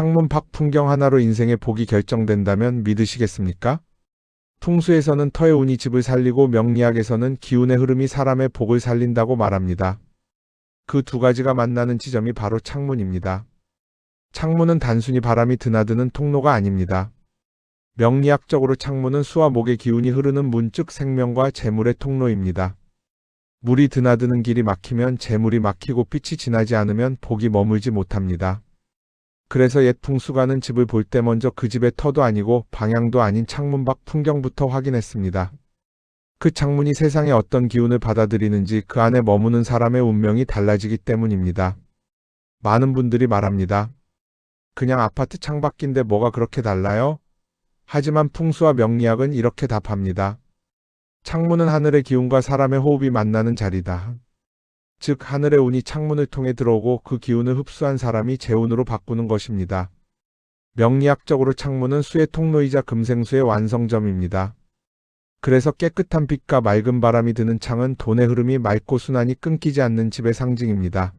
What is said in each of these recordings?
창문 밖 풍경 하나로 인생의 복이 결정된다면 믿으시겠습니까? 풍수에서는 터의 운이 집을 살리고 명리학에서는 기운의 흐름이 사람의 복을 살린다고 말합니다. 그 두 가지가 만나는 지점이 바로 창문입니다. 창문은 단순히 바람이 드나드는 통로가 아닙니다. 명리학적으로 창문은 수와 목의 기운이 흐르는 문, 즉 생명과 재물의 통로입니다. 물이 드나드는 길이 막히면 재물이 막히고 빛이 지나지 않으면 복이 머물지 못합니다. 그래서 옛 풍수가는 집을 볼 때 먼저 그 집의 터도 아니고 방향도 아닌 창문 밖 풍경부터 확인했습니다. 그 창문이 세상의 어떤 기운을 받아들이는지 그 안에 머무는 사람의 운명이 달라지기 때문입니다. 많은 분들이 말합니다. 그냥 아파트 창밖인데 뭐가 그렇게 달라요? 하지만 풍수와 명리학은 이렇게 답합니다. 창문은 하늘의 기운과 사람의 호흡이 만나는 자리다. 즉 하늘의 운이 창문을 통해 들어오고 그 기운을 흡수한 사람이 재운으로 바꾸는 것입니다. 명리학적으로 창문은 수의 통로이자 금생수의 완성점입니다. 그래서 깨끗한 빛과 맑은 바람이 드는 창은 돈의 흐름이 맑고 순환이 끊기지 않는 집의 상징입니다.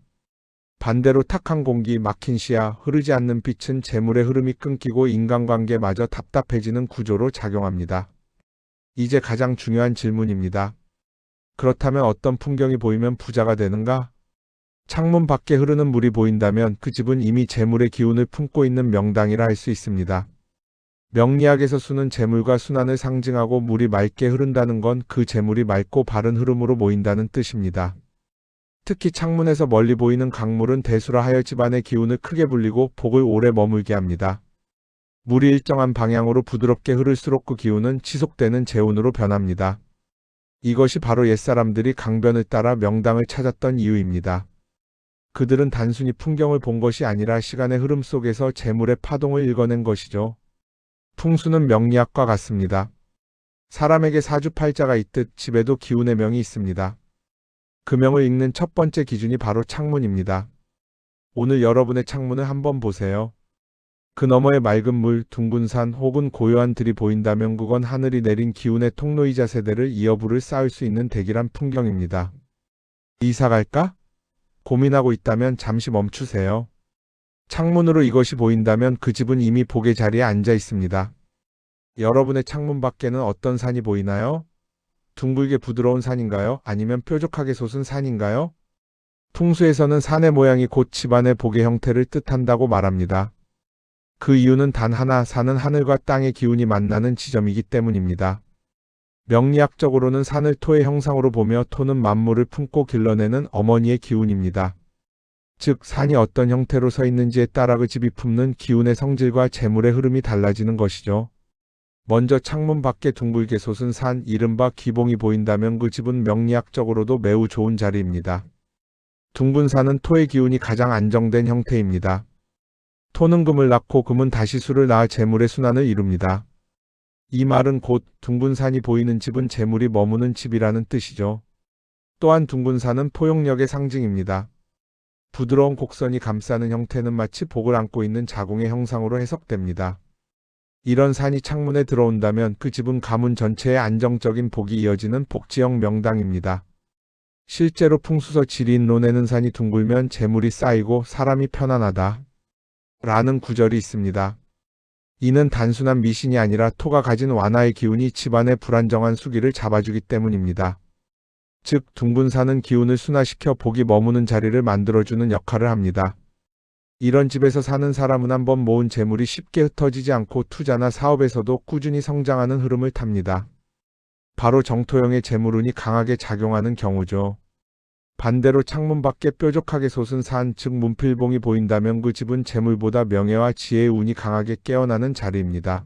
반대로 탁한 공기, 막힌 시야, 흐르지 않는 빛은 재물의 흐름이 끊기고 인간관계마저 답답해지는 구조로 작용합니다. 이제 가장 중요한 질문입니다. 그렇다면 어떤 풍경이 보이면 부자가 되는가? 창문 밖에 흐르는 물이 보인다면 그 집은 이미 재물의 기운을 품고 있는 명당이라 할 수 있습니다. 명리학에서 수는 재물과 순환을 상징하고 물이 맑게 흐른다는 건 그 재물이 맑고 바른 흐름으로 모인다는 뜻입니다. 특히 창문에서 멀리 보이는 강물은 대수라 하여 집안의 기운을 크게 불리고 복을 오래 머물게 합니다. 물이 일정한 방향으로 부드럽게 흐를수록 그 기운은 지속되는 재운으로 변합니다. 이것이 바로 옛사람들이 강변을 따라 명당을 찾았던 이유입니다. 그들은 단순히 풍경을 본 것이 아니라 시간의 흐름 속에서 재물의 파동을 읽어낸 것이죠. 풍수는 명리학과 같습니다. 사람에게 사주팔자가 있듯 집에도 기운의 명이 있습니다. 그 명을 읽는 첫 번째 기준이 바로 창문입니다. 오늘 여러분의 창문을 한번 보세요. 그 너머에 맑은 물, 둥근 산 혹은 고요한 들이 보인다면 그건 하늘이 내린 기운의 통로이자 세대를 이어 부를 쌓을 수 있는 대기란 풍경입니다. 이사 갈까? 고민하고 있다면 잠시 멈추세요. 창문으로 이것이 보인다면 그 집은 이미 복의 자리에 앉아 있습니다. 여러분의 창문 밖에는 어떤 산이 보이나요? 둥글게 부드러운 산인가요? 아니면 뾰족하게 솟은 산인가요? 풍수에서는 산의 모양이 곧 집안의 복의 형태를 뜻한다고 말합니다. 그 이유는 단 하나, 산은 하늘과 땅의 기운이 만나는 지점이기 때문입니다. 명리학적으로는 산을 토의 형상으로 보며 토는 만물을 품고 길러내는 어머니의 기운입니다. 즉 산이 어떤 형태로 서 있는지에 따라 그 집이 품는 기운의 성질과 재물의 흐름이 달라지는 것이죠. 먼저 창문 밖에 둥글게 솟은 산, 이른바 기봉이 보인다면 그 집은 명리학적으로도 매우 좋은 자리입니다. 둥근 산은 토의 기운이 가장 안정된 형태입니다. 토는 금을 낳고 금은 다시 수를 낳아 재물의 순환을 이룹니다. 이 말은 곧 둥근 산이 보이는 집은 재물이 머무는 집이라는 뜻이죠. 또한 둥근 산은 포용력의 상징입니다. 부드러운 곡선이 감싸는 형태는 마치 복을 안고 있는 자궁의 형상으로 해석됩니다. 이런 산이 창문에 들어온다면 그 집은 가문 전체에 안정적인 복이 이어지는 복지형 명당입니다. 실제로 풍수서 지리인론에는 산이 둥글면 재물이 쌓이고 사람이 편안하다 라는 구절이 있습니다. 이는 단순한 미신이 아니라 토가 가진 완화의 기운이 집안의 불안정한 수기를 잡아주기 때문입니다. 즉 둥근 산은 기운을 순화시켜 복이 머무는 자리를 만들어주는 역할을 합니다. 이런 집에서 사는 사람은 한번 모은 재물이 쉽게 흩어지지 않고 투자나 사업에서도 꾸준히 성장하는 흐름을 탑니다. 바로 정토형의 재물운이 강하게 작용하는 경우죠. 반대로 창문 밖에 뾰족하게 솟은 산, 즉 문필봉이 보인다면 그 집은 재물보다 명예와 지혜의 운이 강하게 깨어나는 자리입니다.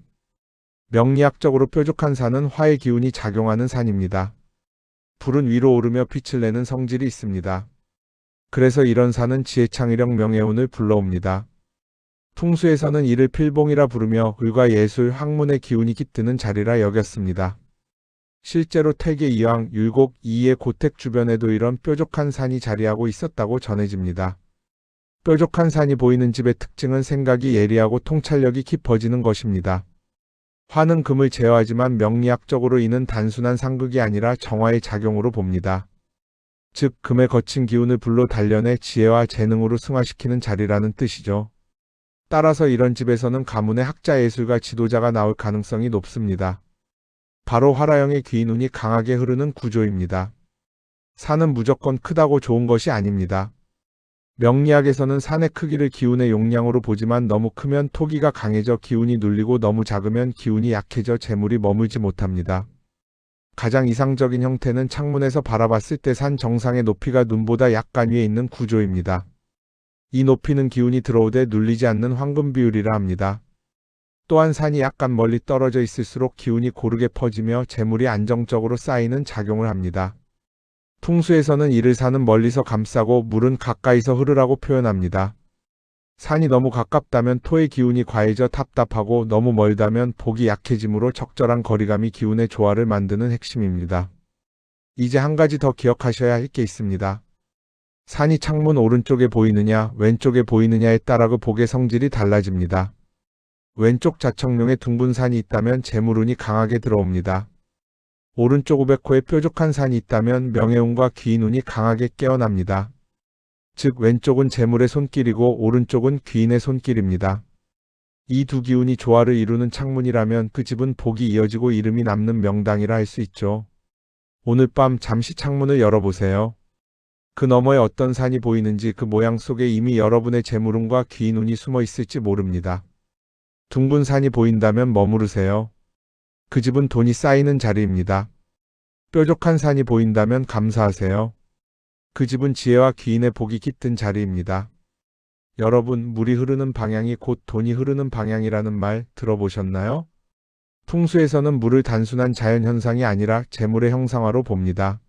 명리학적으로 뾰족한 산은 화의 기운이 작용하는 산입니다. 불은 위로 오르며 빛을 내는 성질이 있습니다. 그래서 이런 산은 지혜창의력 명예운을 불러옵니다. 풍수에서는 이를 필봉이라 부르며 을과 예술, 학문의 기운이 깃드는 자리라 여겼습니다. 실제로 태계 이황, 율곡, 이의 고택 주변에도 이런 뾰족한 산이 자리하고 있었다고 전해집니다. 뾰족한 산이 보이는 집의 특징은 생각이 예리하고 통찰력이 깊어지는 것입니다. 화는 금을 제어하지만 명리학적으로 이는 단순한 상극이 아니라 정화의 작용으로 봅니다. 즉 금의 거친 기운을 불로 단련해 지혜와 재능으로 승화시키는 자리라는 뜻이죠. 따라서 이런 집에서는 가문의 학자, 예술가, 지도자가 나올 가능성이 높습니다. 바로 화라형의 귀인운이 강하게 흐르는 구조입니다. 산은 무조건 크다고 좋은 것이 아닙니다. 명리학에서는 산의 크기를 기운의 용량으로 보지만 너무 크면 토기가 강해져 기운이 눌리고 너무 작으면 기운이 약해져 재물이 머물지 못합니다. 가장 이상적인 형태는 창문에서 바라봤을 때 산 정상의 높이가 눈보다 약간 위에 있는 구조입니다. 이 높이는 기운이 들어오되 눌리지 않는 황금 비율이라 합니다. 또한 산이 약간 멀리 떨어져 있을수록 기운이 고르게 퍼지며 재물이 안정적으로 쌓이는 작용을 합니다. 풍수에서는 이를 산은 멀리서 감싸고 물은 가까이서 흐르라고 표현합니다. 산이 너무 가깝다면 토의 기운이 과해져 답답하고 너무 멀다면 복이 약해지므로 적절한 거리감이 기운의 조화를 만드는 핵심입니다. 이제 한 가지 더 기억하셔야 할 게 있습니다. 산이 창문 오른쪽에 보이느냐 왼쪽에 보이느냐에 따라 그 복의 성질이 달라집니다. 왼쪽 자청룡에 둥근 산이 있다면 재물운이 강하게 들어옵니다. 오른쪽 우백호에 뾰족한 산이 있다면 명예운과 귀인운이 강하게 깨어납니다. 즉 왼쪽은 재물의 손길이고 오른쪽은 귀인의 손길입니다. 이 두 기운이 조화를 이루는 창문이라면 그 집은 복이 이어지고 이름이 남는 명당이라 할 수 있죠. 오늘 밤 잠시 창문을 열어보세요. 그 너머에 어떤 산이 보이는지 그 모양 속에 이미 여러분의 재물운과 귀인운이 숨어 있을지 모릅니다. 둥근 산이 보인다면 머무르세요. 그 집은 돈이 쌓이는 자리입니다. 뾰족한 산이 보인다면 감사하세요. 그 집은 지혜와 귀인의 복이 깃든 자리입니다. 여러분, 물이 흐르는 방향이 곧 돈이 흐르는 방향이라는 말 들어보셨나요? 풍수에서는 물을 단순한 자연현상이 아니라 재물의 형상화로 봅니다.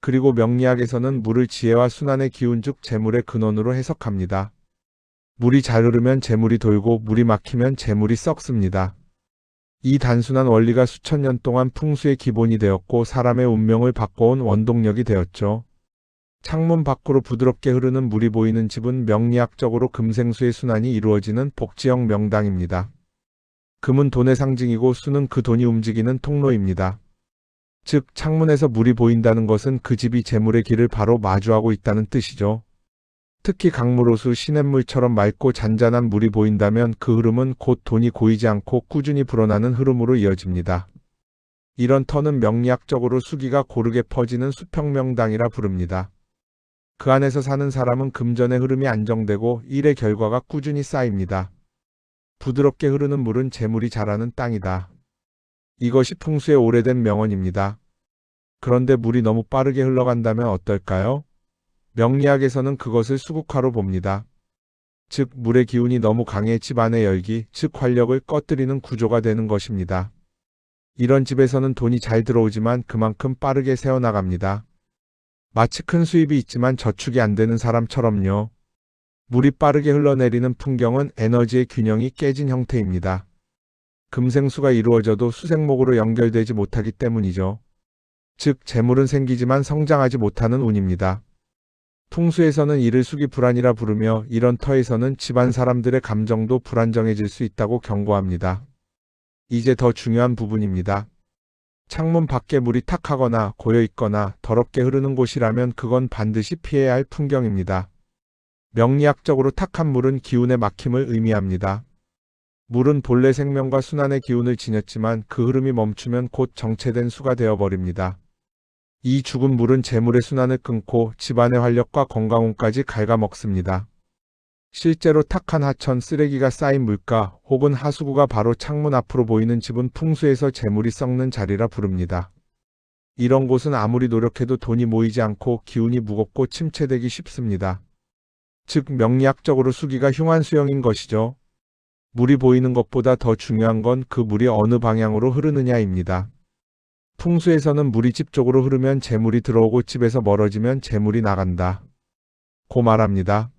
그리고 명리학에서는 물을 지혜와 순환의 기운 즉 재물의 근원으로 해석합니다. 물이 잘 흐르면 재물이 돌고 물이 막히면 재물이 썩습니다. 이 단순한 원리가 수천 년 동안 풍수의 기본이 되었고 사람의 운명을 바꿔온 원동력이 되었죠. 창문 밖으로 부드럽게 흐르는 물이 보이는 집은 명리학적으로 금생수의 순환이 이루어지는 복지형 명당입니다. 금은 돈의 상징이고 수는 그 돈이 움직이는 통로입니다. 즉 창문에서 물이 보인다는 것은 그 집이 재물의 길을 바로 마주하고 있다는 뜻이죠. 특히 강물호수 시냇물처럼 맑고 잔잔한 물이 보인다면 그 흐름은 곧 돈이 고이지 않고 꾸준히 불어나는 흐름으로 이어집니다. 이런 터는 명리학적으로 수기가 고르게 퍼지는 수평명당이라 부릅니다. 그 안에서 사는 사람은 금전의 흐름이 안정되고 일의 결과가 꾸준히 쌓입니다. 부드럽게 흐르는 물은 재물이 자라는 땅이다. 이것이 풍수의 오래된 명언입니다. 그런데 물이 너무 빠르게 흘러간다면 어떨까요? 명리학에서는 그것을 수국화로 봅니다. 즉 물의 기운이 너무 강해 집안의 열기, 즉 활력을 꺼뜨리는 구조가 되는 것입니다. 이런 집에서는 돈이 잘 들어오지만 그만큼 빠르게 새어나갑니다. 마치 큰 수입이 있지만 저축이 안 되는 사람처럼요. 물이 빠르게 흘러내리는 풍경은 에너지의 균형이 깨진 형태입니다. 금생수가 이루어져도 수생목으로 연결되지 못하기 때문이죠. 즉 재물은 생기지만 성장하지 못하는 운입니다. 풍수에서는 이를 수기불안이라 부르며 이런 터에서는 집안 사람들의 감정도 불안정해질 수 있다고 경고합니다. 이제 더 중요한 부분입니다. 창문 밖에 물이 탁하거나 고여있거나 더럽게 흐르는 곳이라면 그건 반드시 피해야 할 풍경입니다. 명리학적으로 탁한 물은 기운의 막힘을 의미합니다. 물은 본래 생명과 순환의 기운을 지녔지만 그 흐름이 멈추면 곧 정체된 수가 되어버립니다. 이 죽은 물은 재물의 순환을 끊고 집안의 활력과 건강운까지 갉아먹습니다. 실제로 탁한 하천, 쓰레기가 쌓인 물가 혹은 하수구가 바로 창문 앞으로 보이는 집은 풍수에서 재물이 썩는 자리라 부릅니다. 이런 곳은 아무리 노력해도 돈이 모이지 않고 기운이 무겁고 침체되기 쉽습니다. 즉 명리학적으로 수기가 흉한 수형인 것이죠. 물이 보이는 것보다 더 중요한 건 그 물이 어느 방향으로 흐르느냐입니다. 풍수에서는 물이 집 쪽으로 흐르면 재물이 들어오고 집에서 멀어지면 재물이 나간다 고 말합니다.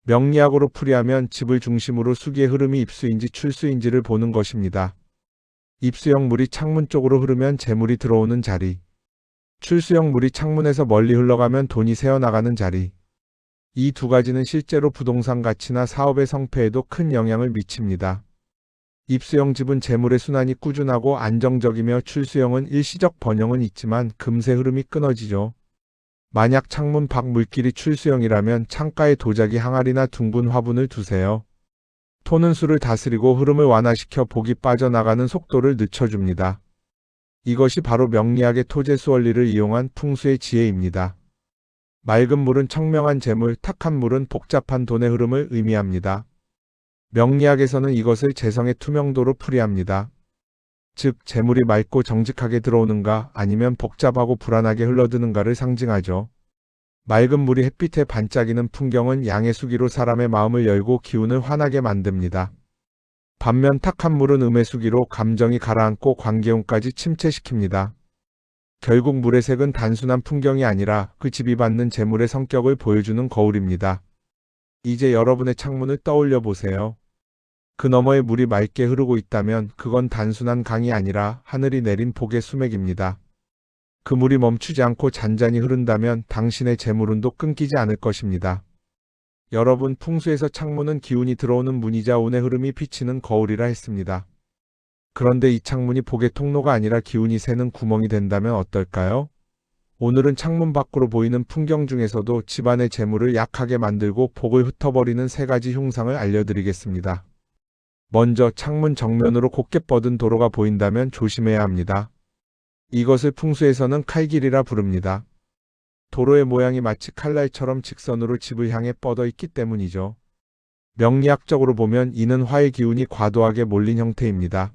명리학으로 풀이하면 집을 중심으로 수기의 흐름이 입수인지 출수인지를 보는 것입니다. 입수형 물이 창문 쪽으로 흐르면 재물이 들어오는 자리, 출수형 물이 창문에서 멀리 흘러가면 돈이 새어나가는 자리. 이 두 가지는 실제로 부동산 가치나 사업의 성패에도 큰 영향을 미칩니다. 입수형 집은 재물의 순환이 꾸준하고 안정적이며 출수형은 일시적 번영은 있지만 금세 흐름이 끊어지죠. 만약 창문 밖 물길이 출수형이라면 창가에 도자기 항아리나 둥근 화분을 두세요. 토는 수를 다스리고 흐름을 완화시켜 복이 빠져나가는 속도를 늦춰줍니다. 이것이 바로 명리학의 토재수 원리를 이용한 풍수의 지혜입니다. 맑은 물은 청명한 재물, 탁한 물은 복잡한 돈의 흐름을 의미합니다. 명리학에서는 이것을 재성의 투명도로 풀이합니다. 즉, 재물이 맑고 정직하게 들어오는가 아니면 복잡하고 불안하게 흘러드는가를 상징하죠. 맑은 물이 햇빛에 반짝이는 풍경은 양의 수기로 사람의 마음을 열고 기운을 환하게 만듭니다. 반면 탁한 물은 음의 수기로 감정이 가라앉고 관계운까지 침체시킵니다. 결국 물의 색은 단순한 풍경이 아니라 그 지비받는 재물의 성격을 보여주는 거울입니다. 이제 여러분의 창문을 떠올려 보세요. 그 너머에 물이 맑게 흐르고 있다면 그건 단순한 강이 아니라 하늘이 내린 복의 수맥입니다. 그 물이 멈추지 않고 잔잔히 흐른다면 당신의 재물운도 끊기지 않을 것입니다. 여러분, 풍수에서 창문은 기운이 들어오는 문이자 운의 흐름이 비치는 거울이라 했습니다. 그런데 이 창문이 복의 통로가 아니라 기운이 새는 구멍이 된다면 어떨까요? 오늘은 창문 밖으로 보이는 풍경 중에서도 집안의 재물을 약하게 만들고 복을 흩어버리는 3가지 흉상을 알려드리겠습니다. 먼저, 창문 정면으로 곧게 뻗은 도로가 보인다면 조심해야 합니다. 이것을 풍수에서는 칼길이라 부릅니다. 도로의 모양이 마치 칼날처럼 직선으로 집을 향해 뻗어 있기 때문이죠. 명리학적으로 보면 이는 화의 기운이 과도하게 몰린 형태입니다.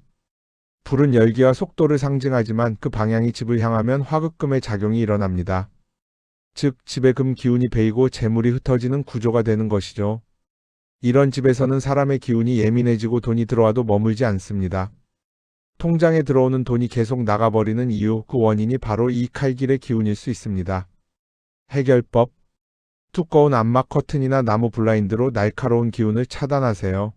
불은 열기와 속도를 상징하지만 그 방향이 집을 향하면 화극금의 작용이 일어납니다. 즉, 집에 금 기운이 배이고 재물이 흩어지는 구조가 되는 것이죠. 이런 집에서는 사람의 기운이 예민해지고 돈이 들어와도 머물지 않습니다. 통장에 들어오는 돈이 계속 나가버리는 이유, 그 원인이 바로 이 칼길의 기운일 수 있습니다. 해결법: 두꺼운 암막 커튼이나 나무 블라인드로 날카로운 기운을 차단하세요.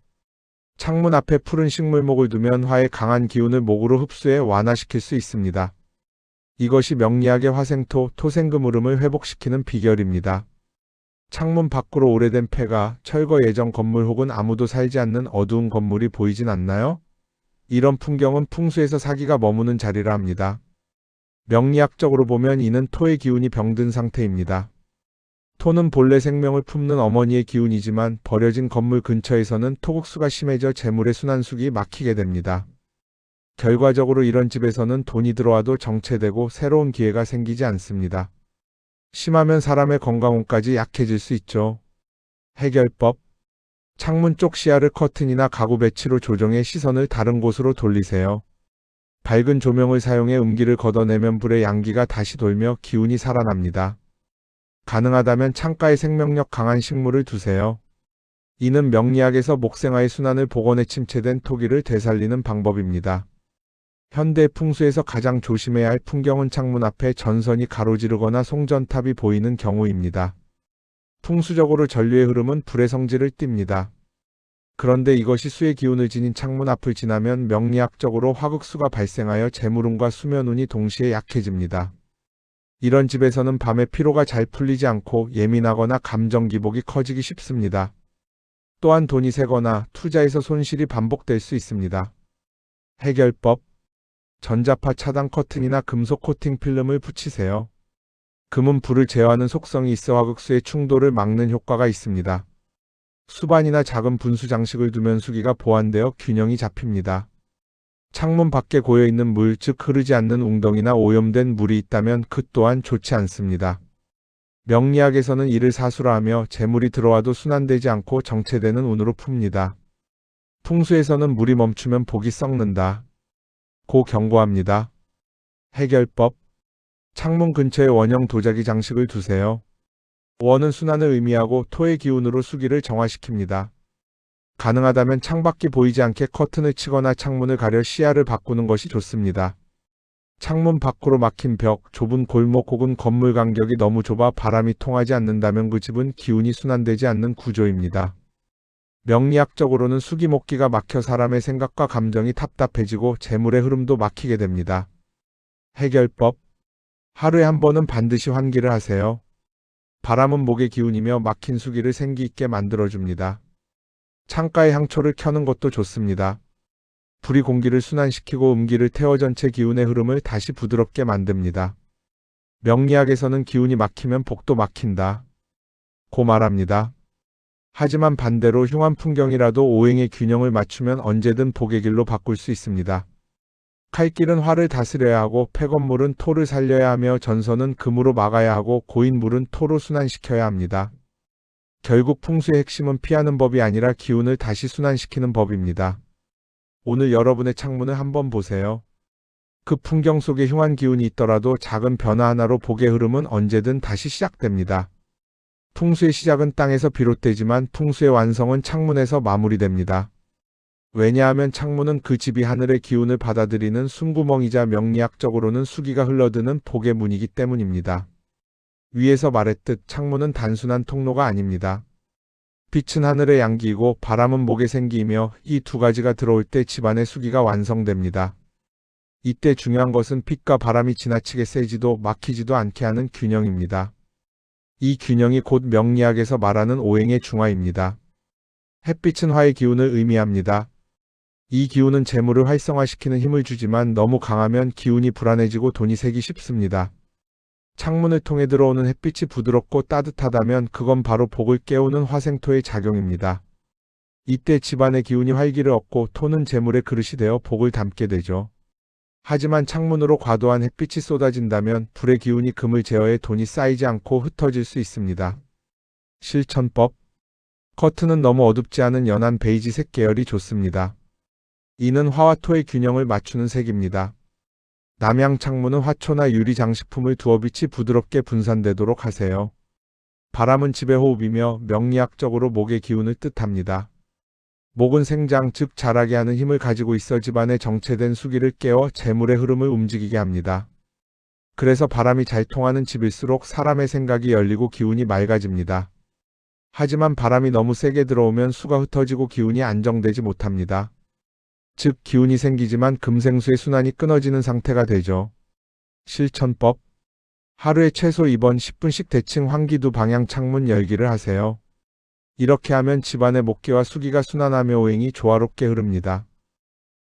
창문 앞에 푸른 식물목을 두면 화의 강한 기운을 목으로 흡수해 완화시킬 수 있습니다. 이것이 명리학의 화생토, 토생금 흐름을 회복시키는 비결입니다. 창문 밖으로 오래된 폐가, 철거 예정 건물 혹은 아무도 살지 않는 어두운 건물이 보이진 않나요? 이런 풍경은 풍수에서 사기가 머무는 자리라 합니다. 명리학적으로 보면 이는 토의 기운이 병든 상태입니다. 토는 본래 생명을 품는 어머니의 기운이지만 버려진 건물 근처에서는 토국수가 심해져 재물의 순환숙이 막히게 됩니다. 결과적으로 이런 집에서는 돈이 들어와도 정체되고 새로운 기회가 생기지 않습니다. 심하면 사람의 건강운까지 약해질 수 있죠. 해결법: 창문 쪽 시야를 커튼이나 가구 배치로 조정해 시선을 다른 곳으로 돌리세요. 밝은 조명을 사용해 음기를 걷어내면 불의 양기가 다시 돌며 기운이 살아납니다. 가능하다면 창가에 생명력 강한 식물을 두세요. 이는 명리학에서 목생화의 순환을 복원해 침체된 토기를 되살리는 방법입니다. 현대 풍수에서 가장 조심해야 할 풍경은 창문 앞에 전선이 가로지르거나 송전탑이 보이는 경우입니다. 풍수적으로 전류의 흐름은 불의 성질을 띱니다. 그런데 이것이 수의 기운을 지닌 창문 앞을 지나면 명리학적으로 화극수가 발생하여 재물운과 수면운이 동시에 약해집니다. 이런 집에서는 밤에 피로가 잘 풀리지 않고 예민하거나 감정 기복이 커지기 쉽습니다. 또한 돈이 새거나 투자에서 손실이 반복될 수 있습니다. 해결법: 전자파 차단 커튼이나 금속 코팅 필름을 붙이세요. 금은 불을 제어하는 속성이 있어 화극수의 충돌을 막는 효과가 있습니다. 수반이나 작은 분수 장식을 두면 수기가 보완되어 균형이 잡힙니다. 창문 밖에 고여있는 물, 즉 흐르지 않는 웅덩이나 오염된 물이 있다면 그 또한 좋지 않습니다. 명리학에서는 이를 사수라하며 재물이 들어와도 순환되지 않고 정체되는 운으로 풉니다. 풍수에서는 물이 멈추면 복이 썩는다 고 경고합니다. 해결법: 창문 근처에 원형 도자기 장식을 두세요. 원은 순환을 의미하고 토의 기운으로 수기를 정화시킵니다. 가능하다면 창밖이 보이지 않게 커튼을 치거나 창문을 가려 시야를 바꾸는 것이 좋습니다. 창문 밖으로 막힌 벽, 좁은 골목 혹은 건물 간격이 너무 좁아 바람이 통하지 않는다면 그 집은 기운이 순환되지 않는 구조입니다. 명리학적으로는 수기목기가 막혀 사람의 생각과 감정이 답답해지고 재물의 흐름도 막히게 됩니다. 해결법: 하루에 한 번은 반드시 환기를 하세요. 바람은 목의 기운이며 막힌 수기를 생기 있게 만들어줍니다. 창가에 향초를 켜는 것도 좋습니다. 불이 공기를 순환시키고 음기를 태워 전체 기운의 흐름을 다시 부드럽게 만듭니다. 명리학에서는 기운이 막히면 복도 막힌다 고 말합니다. 하지만 반대로 흉한 풍경이라도 오행의 균형을 맞추면 언제든 복의 길로 바꿀 수 있습니다. 칼길은 화를 다스려야 하고 폐건물은 토를 살려야 하며 전선은 금으로 막아야 하고 고인물은 토로 순환시켜야 합니다. 결국 풍수의 핵심은 피하는 법이 아니라 기운을 다시 순환시키는 법입니다. 오늘 여러분의 창문을 한번 보세요. 그 풍경 속에 흉한 기운이 있더라도 작은 변화 하나로 복의 흐름은 언제든 다시 시작됩니다. 풍수의 시작은 땅에서 비롯되지만 풍수의 완성은 창문에서 마무리됩니다. 왜냐하면 창문은 그 집이 하늘의 기운을 받아들이는 숨구멍이자 명리학적으로는 수기가 흘러드는 복의 문이기 때문입니다. 위에서 말했듯 창문은 단순한 통로가 아닙니다. 빛은 하늘의 양기이고 바람은 목의 생기이며 이 두 가지가 들어올 때 집안의 수기가 완성됩니다. 이때 중요한 것은 빛과 바람이 지나치게 세지도 막히지도 않게 하는 균형입니다. 이 균형이 곧 명리학에서 말하는 오행의 중화입니다. 햇빛은 화의 기운을 의미합니다. 이 기운은 재물을 활성화시키는 힘을 주지만 너무 강하면 기운이 불안해지고 돈이 새기 쉽습니다. 창문을 통해 들어오는 햇빛이 부드럽고 따뜻하다면 그건 바로 복을 깨우는 화생토의 작용입니다. 이때 집안의 기운이 활기를 얻고 토는 재물의 그릇이 되어 복을 담게 되죠. 하지만 창문으로 과도한 햇빛이 쏟아진다면 불의 기운이 금을 제어해 돈이 쌓이지 않고 흩어질 수 있습니다. 실천법. 커튼은 너무 어둡지 않은 연한 베이지색 계열이 좋습니다. 이는 화와 토의 균형을 맞추는 색입니다. 남향 창문은 화초나 유리 장식품을 두어 빛이 부드럽게 분산되도록 하세요. 바람은 집의 호흡이며 명리학적으로 목의 기운을 뜻합니다. 목은 생장 즉 자라게 하는 힘을 가지고 있어 집안의 정체된 수기를 깨워 재물의 흐름을 움직이게 합니다. 그래서 바람이 잘 통하는 집일수록 사람의 생각이 열리고 기운이 맑아집니다. 하지만 바람이 너무 세게 들어오면 수가 흩어지고 기운이 안정되지 못합니다. 즉 기운이 생기지만 금생수의 순환이 끊어지는 상태가 되죠. 실천법. 하루에 최소 2번 10분씩 대칭 환기 두 방향 창문 열기를 하세요. 이렇게 하면 집안의 목기와 수기가 순환하며 오행이 조화롭게 흐릅니다.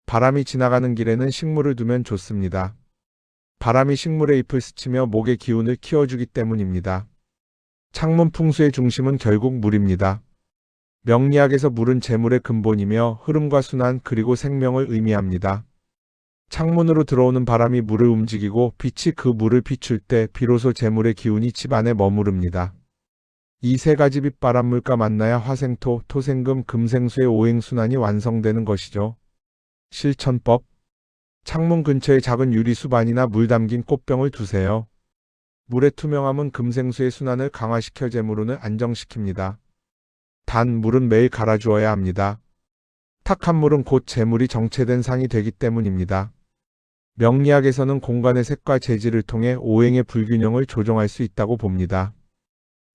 바람이 지나가는 길에는 식물을 두면 좋습니다. 바람이 식물의 잎을 스치며 목의 기운을 키워주기 때문입니다. 창문 풍수의 중심은 결국 물입니다. 명리학에서 물은 재물의 근본이며 흐름과 순환 그리고 생명을 의미합니다. 창문으로 들어오는 바람이 물을 움직이고 빛이 그 물을 비출 때 비로소 재물의 기운이 집 안에 머무릅니다. 이 세 가지 빛 바람 물과 만나야 화생토, 토생금, 금생수의 오행순환이 완성되는 것이죠. 실천법. 창문 근처에 작은 유리 수반이나 물 담긴 꽃병을 두세요. 물의 투명함은 금생수의 순환을 강화시켜 재물운을 안정시킵니다. 단 물은 매일 갈아주어야 합니다. 탁한 물은 곧 재물이 정체된 상이 되기 때문입니다. 명리학에서는 공간의 색과 재질을 통해 오행의 불균형을 조정할 수 있다고 봅니다.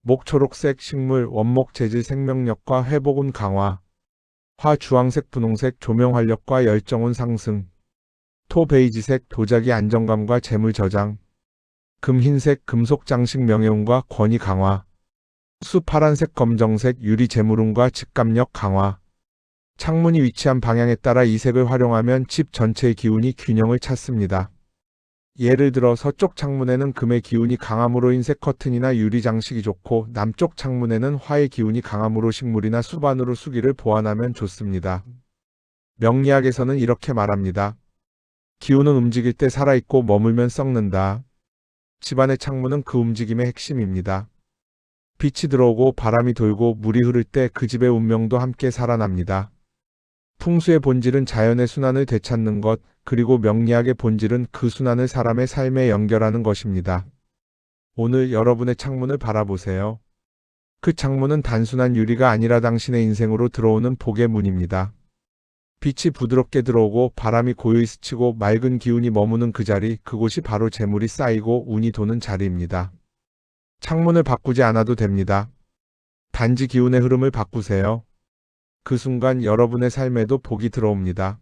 목 초록색 식물, 원목 재질 생명력과 회복운 강화, 화 주황색 분홍색 조명 활력과 열정운 상승, 토 베이지색 도자기 안정감과 재물 저장, 금 흰색 금속 장식 명예운과 권위 강화, 수 파란색 검정색 유리 재물운과 직감력 강화. 창문이 위치한 방향에 따라 이 색을 활용하면 집 전체의 기운이 균형을 찾습니다. 예를 들어 서쪽 창문에는 금의 기운이 강함으로 흰색 커튼이나 유리 장식이 좋고 남쪽 창문에는 화의 기운이 강함으로 식물이나 수반으로 수기를 보완하면 좋습니다. 명리학에서는 이렇게 말합니다. 기운은 움직일 때 살아있고 머물면 썩는다. 집안의 창문은 그 움직임의 핵심입니다. 빛이 들어오고 바람이 돌고 물이 흐를 때 그 집의 운명도 함께 살아납니다. 풍수의 본질은 자연의 순환을 되찾는 것, 그리고 명리학의 본질은 그 순환을 사람의 삶에 연결하는 것입니다. 오늘 여러분의 창문을 바라보세요. 그 창문은 단순한 유리가 아니라 당신의 인생으로 들어오는 복의 문입니다. 빛이 부드럽게 들어오고 바람이 고요히 스치고 맑은 기운이 머무는 그 자리, 그곳이 바로 재물이 쌓이고 운이 도는 자리입니다. 창문을 바꾸지 않아도 됩니다. 단지 기운의 흐름을 바꾸세요. 그 순간 여러분의 삶에도 복이 들어옵니다.